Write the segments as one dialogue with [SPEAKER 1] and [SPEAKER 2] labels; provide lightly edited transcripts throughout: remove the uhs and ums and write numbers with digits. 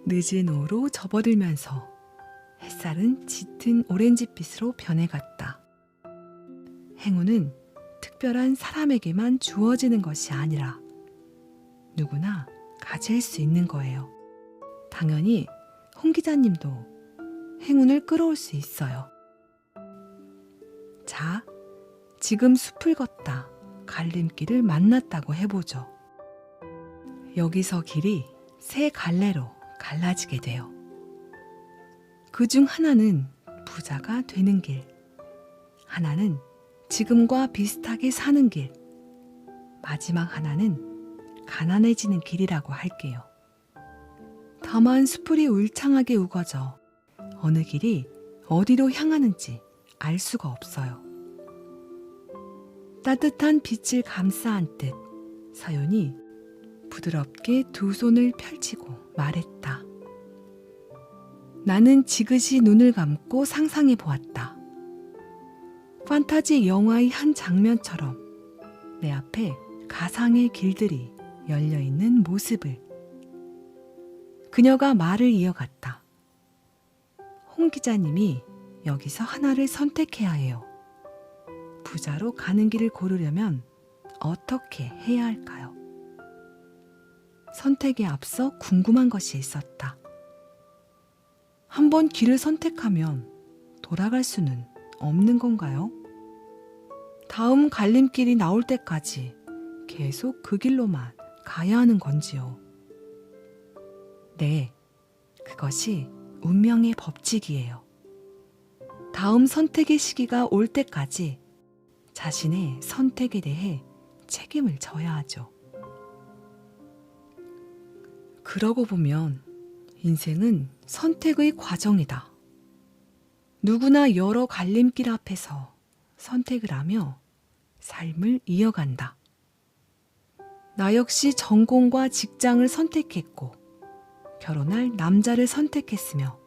[SPEAKER 1] 늦은 오후로 접어들면서 햇살은 짙은 오렌지빛으로 변해갔다. 행운은 특별한 사람에게만 주어지는 것이 아니라 누구나 가질 수 있는 거예요. 당연히 홍 기자님도 행운을 끌어올 수 있어요. 자, 지금 숲을 걷다 갈림길을 만났다고 해보죠. 여기서 길이 세 갈래로 갈라지게 돼요. 그중 하나는 부자가 되는 길, 하나는 지금과 비슷하게 사는 길, 마지막 하나는 가난해지는 길이라고 할게요. 다만 수풀이 울창하게 우거져 어느 길이 어디로 향하는지 알 수가 없어요. 따뜻한 빛을 감싸 안듯 서윤이 부드럽게 두 손을 펼치고 말했다. 나는 지그시 눈을 감고 상상해 보았다. 판타지 영화의 한 장면처럼 내 앞에 가상의 길들이 열려있는 모습을. 그녀가 말을 이어갔다. 홍 기자님이 여기서 하나를 선택해야 해요. 부자로 가는 길을 고르려면 어떻게 해야 할까요? 선택에 앞서 궁금한 것이 있었다. 한번 길을 선택하면 돌아갈 수는 없는 건가요? 다음 갈림길이 나올 때까지 계속 그 길로만 가야 하는 건지요? 네, 그것이 운명의 법칙이에요. 다음 선택의 시기가 올 때까지 자신의 선택에 대해 책임을 져야 하죠. 그러고 보면 인생은 선택의 과정이다. 누구나 여러 갈림길 앞에서 선택을 하며 삶을 이어간다. 나 역시 전공과 직장을 선택했고 결혼할 남자를 선택했으며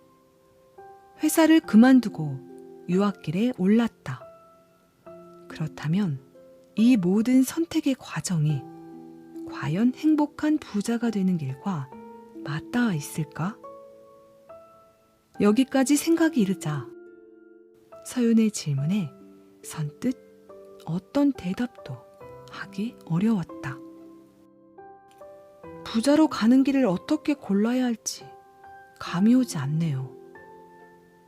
[SPEAKER 1] 회사를 그만두고 유학길에 올랐다. 그렇다면 이 모든 선택의 과정이 과연 행복한 부자가 되는 길과 맞닿아 있을까? 여기까지 생각이 이르자 서윤의 질문에 선뜻 어떤 대답도 하기 어려웠다. 부자로 가는 길을 어떻게 골라야 할지 감이 오지 않네요.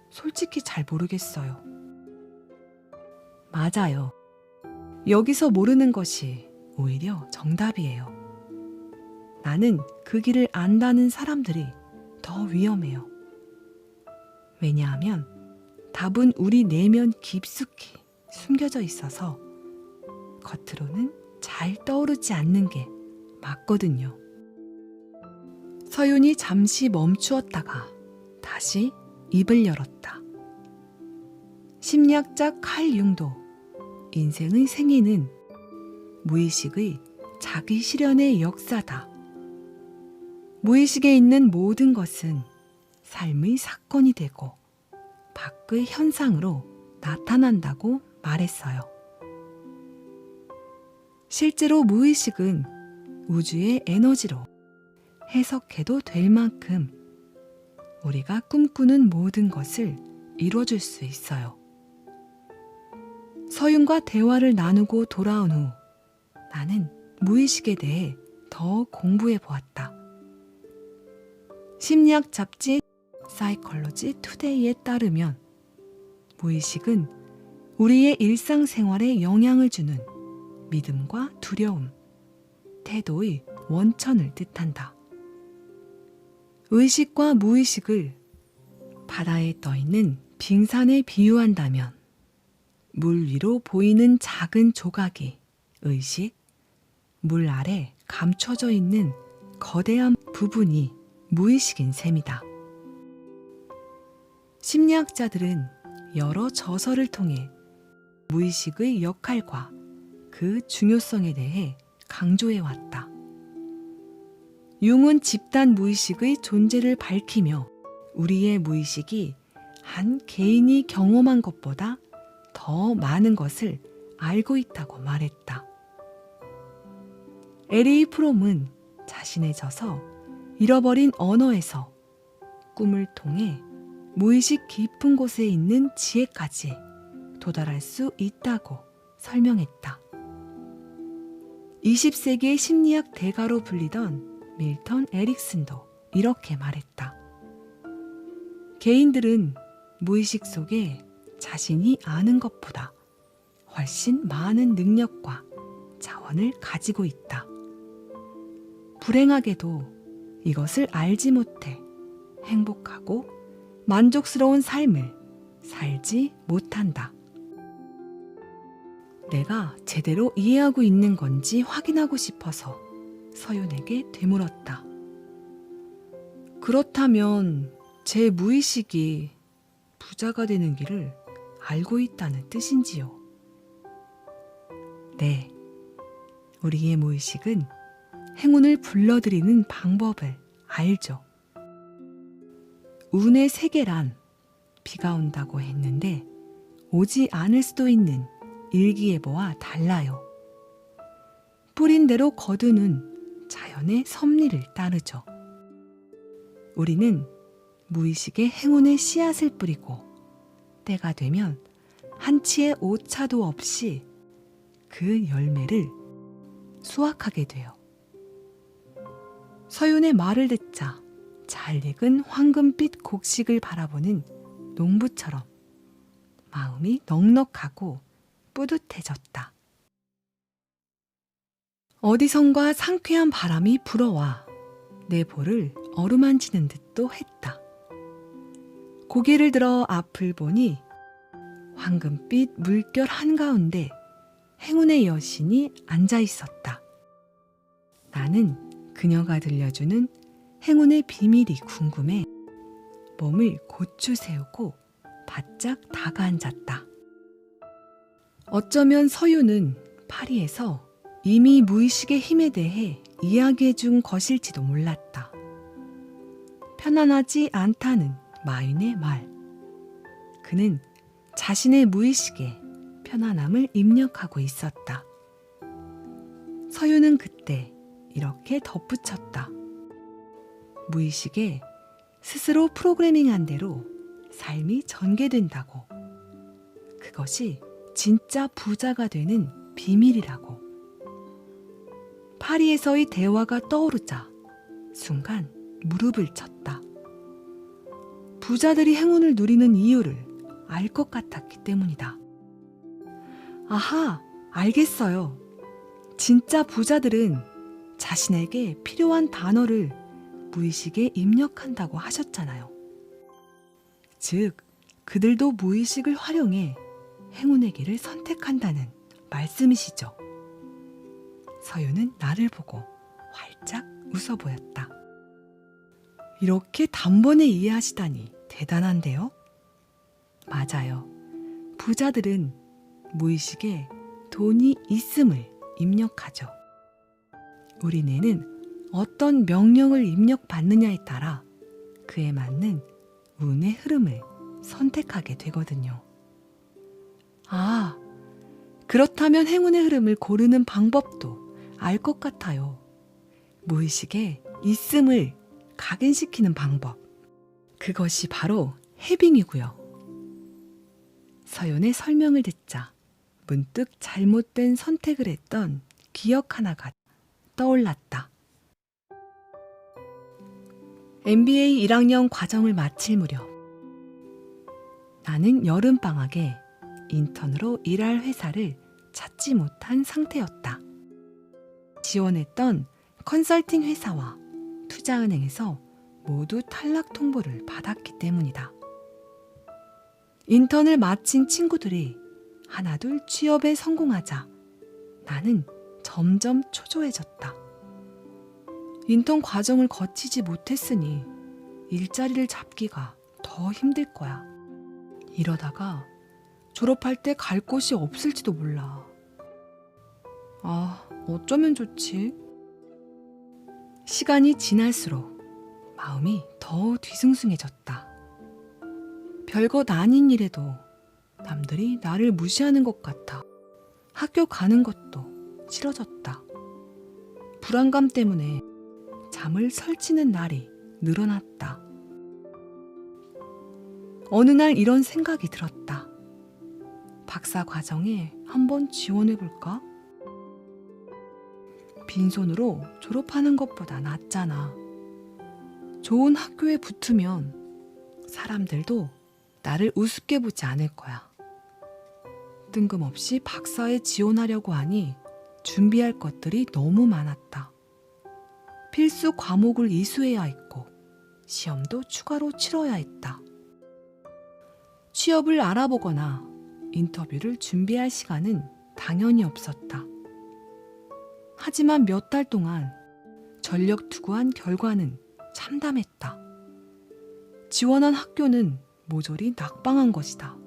[SPEAKER 1] 솔직히 잘 모르겠어요. 맞아요. 여기서 모르는 것이 오히려 정답이에요. 나는 그 길을 안다는 사람들이 더 위험해요. 왜냐하면 답은 우리 내면 깊숙이 숨겨져 있어서 겉으로는 잘 떠오르지 않는 게 맞거든요. 서윤이 잠시 멈추었다가 다시 입을 열었다. 심리학자 칼 융도 인생의 생애는 무의식의 자기 실현의 역사다. 무의식에 있는 모든 것은 삶의 사건이 되고 밖의 현상으로 나타난다고 말했어요. 실제로 무의식은 우주의 에너지로 해석해도 될 만큼 우리가 꿈꾸는 모든 것을 이뤄줄 수 있어요. 서윤과 대화를 나누고 돌아온 후 나는 무의식에 대해 더 공부해 보았다. 심리학 잡지 사이콜로지 투데이에 따르면 무의식은 우리의 일상생활에 영향을 주는 믿음과 두려움, 태도의 원천을 뜻한다. 의식과 무의식을 바다에 떠있는 빙산에 비유한다면 물 위로 보이는 작은 조각이 의식, 물 아래 감춰져 있는 거대한 부분이 무의식인 셈이다. 심리학자들은 여러 저서를 통해 무의식의 역할과 그 중요성에 대해 강조해왔다. 융은 집단 무의식의 존재를 밝히며 우리의 무의식이 한 개인이 경험한 것보다 더 많은 것을 알고 있다고 말했다. 에리 프롬은 자신의 저서 잃어버린 언어에서 꿈을 통해 무의식 깊은 곳에 있는 지혜까지 도달할 수 있다고 설명했다. 20세기의 심리학 대가로 불리던 밀턴 에릭슨도 이렇게 말했다. 개인들은 무의식 속에 자신이 아는 것보다 훨씬 많은 능력과 자원을 가지고 있다. 불행하게도 이것을 알지 못해 행복하고 만족스러운 삶을 살지 못한다. 내가 제대로 이해하고 있는 건지 확인하고 싶어서 서윤에게 되물었다. 그렇다면 제 무의식이 부자가 되는 길을 알고 있다는 뜻인지요? 네, 우리의 무의식은 행운을 불러들이는 방법을 알죠. 운의 세계란 비가 온다고 했는데 오지 않을 수도 있는 일기예보와 달라요. 뿌린 대로 거두는 자연의 섭리를 따르죠. 우리는 무의식의 행운의 씨앗을 뿌리고 때가 되면 한치의 오차도 없이 그 열매를 수확하게 돼요. 서윤의 말을 듣자 잘 익은 황금빛 곡식을 바라보는 농부처럼 마음이 넉넉하고 뿌듯해졌다. 어디선가 상쾌한 바람이 불어와 내 볼을 어루만지는 듯도 했다. 고개를 들어 앞을 보니 황금빛 물결 한가운데 행운의 여신이 앉아 있었다. 나는 그녀가 들려주는 행운의 비밀이 궁금해 몸을 고추 세우고 바짝 다가앉았다. 어쩌면 서윤은 파리에서 이미 무의식의 힘에 대해 이야기해 준 것일지도 몰랐다. 편안하지 않다는 마윈의 말. 그는 자신의 무의식에 편안함을 입력하고 있었다. 서윤은 그때 이렇게 덧붙였다. 무의식에 스스로 프로그래밍한 대로 삶이 전개된다고. 그것이 진짜 부자가 되는 비밀이라고. 파리에서의 대화가 떠오르자 순간 무릎을 쳤다. 부자들이 행운을 누리는 이유를 알 것 같았기 때문이다. 아하, 알겠어요. 진짜 부자들은 자신에게 필요한 단어를 무의식에 입력한다고 하셨잖아요. 즉, 그들도 무의식을 활용해 행운의 길을 선택한다는 말씀이시죠. 서윤은 나를 보고 활짝 웃어 보였다. 이렇게 단번에 이해하시다니 대단한데요? 맞아요. 부자들은 무의식에 돈이 있음을 입력하죠. 우리 뇌는 어떤 명령을 입력받느냐에 따라 그에 맞는 운의 흐름을 선택하게 되거든요. 아, 그렇다면 행운의 흐름을 고르는 방법도 알 것 같아요. 무의식에 있음을 각인시키는 방법. 그것이 바로 해빙이고요. 서윤의 설명을 듣자 문득 잘못된 선택을 했던 기억 하나가 떠올랐다. MBA 1학년 과정을 마칠 무렵 나는 여름방학에 인턴으로 일할 회사를 찾지 못한 상태였다. 지원했던 컨설팅 회사와 투자은행에서 모두 탈락 통보를 받았기 때문이다. 인턴을 마친 친구들이 하나둘 취업에 성공하자 나는 점점 초조해졌다. 인턴 과정을 거치지 못했으니 일자리를 잡기가 더 힘들 거야. 이러다가 졸업할 때 갈 곳이 없을지도 몰라. 아, 어쩌면 좋지? 시간이 지날수록 마음이 더 뒤숭숭해졌다. 별것 아닌 일에도 남들이 나를 무시하는 것 같아 학교 가는 것도 싫어졌다. 불안감 때문에 잠을 설치는 날이 늘어났다. 어느 날 이런 생각이 들었다. 박사 과정에 한번 지원해볼까? 빈손으로 졸업하는 것보다 낫잖아. 좋은 학교에 붙으면 사람들도 나를 우습게 보지 않을 거야. 뜬금없이 박사에 지원하려고 하니 준비할 것들이 너무 많았다. 필수 과목을 이수해야 했고 시험도 추가로 치러야 했다. 취업을 알아보거나 인터뷰를 준비할 시간은 당연히 없었다. 하지만 몇 달 동안 전력 투구한 결과는 참담했다. 지원한 학교는 모조리 낙방한 것이다.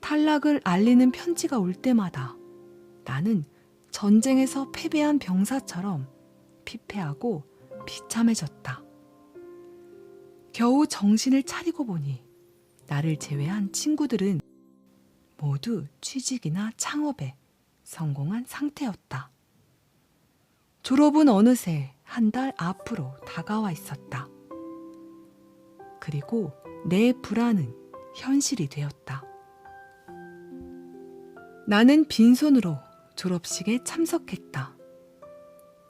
[SPEAKER 1] 탈락을 알리는 편지가 올 때마다 나는 전쟁에서 패배한 병사처럼 피폐하고 비참해졌다. 겨우 정신을 차리고 보니 나를 제외한 친구들은 모두 취직이나 창업에 성공한 상태였다. 졸업은 어느새 한 달 앞으로 다가와 있었다. 그리고 내 불안은 현실이 되었다. 나는 빈손으로 졸업식에 참석했다.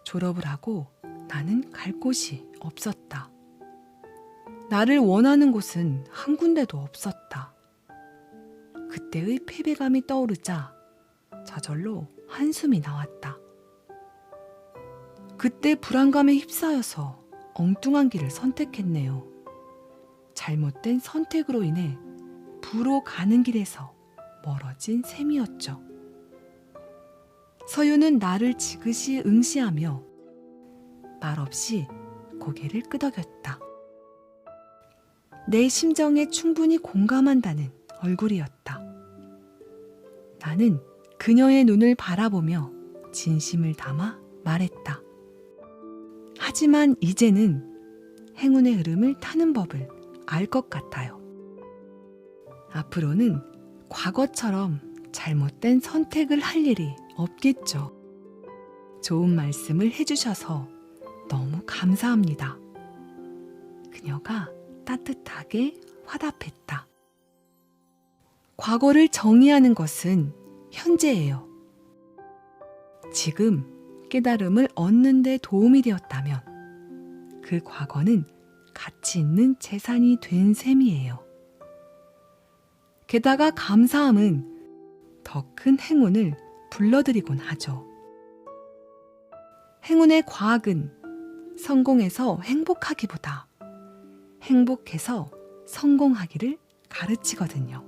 [SPEAKER 1] 졸업을 하고 나는 갈 곳이 없었다. 나를 원하는 곳은 한 군데도 없었다. 그때의 패배감이 떠오르자 저절로 한숨이 나왔다. 그때 불안감에 휩싸여서 엉뚱한 길을 선택했네요. 잘못된 선택으로 인해 부로 가는 길에서 멀어진 셈이었죠. 서유는 나를 지그시 응시하며 말없이 고개를 끄덕였다. 내 심정에 충분히 공감한다는 얼굴이었다. 나는 그녀의 눈을 바라보며 진심을 담아 말했다. 하지만 이제는 행운의 흐름을 타는 법을 알 것 같아요. 앞으로는 과거처럼 잘못된 선택을 할 일이 없겠죠. 좋은 말씀을 해주셔서 너무 감사합니다. 그녀가 따뜻하게 화답했다. 과거를 정의하는 것은 현재예요. 지금 깨달음을 얻는 데 도움이 되었다면 그 과거는 가치 있는 재산이 된 셈이에요. 게다가 감사함은 더 큰 행운을 불러들이곤 하죠. 행운의 과학은 성공해서 행복하기보다 행복해서 성공하기를 가르치거든요.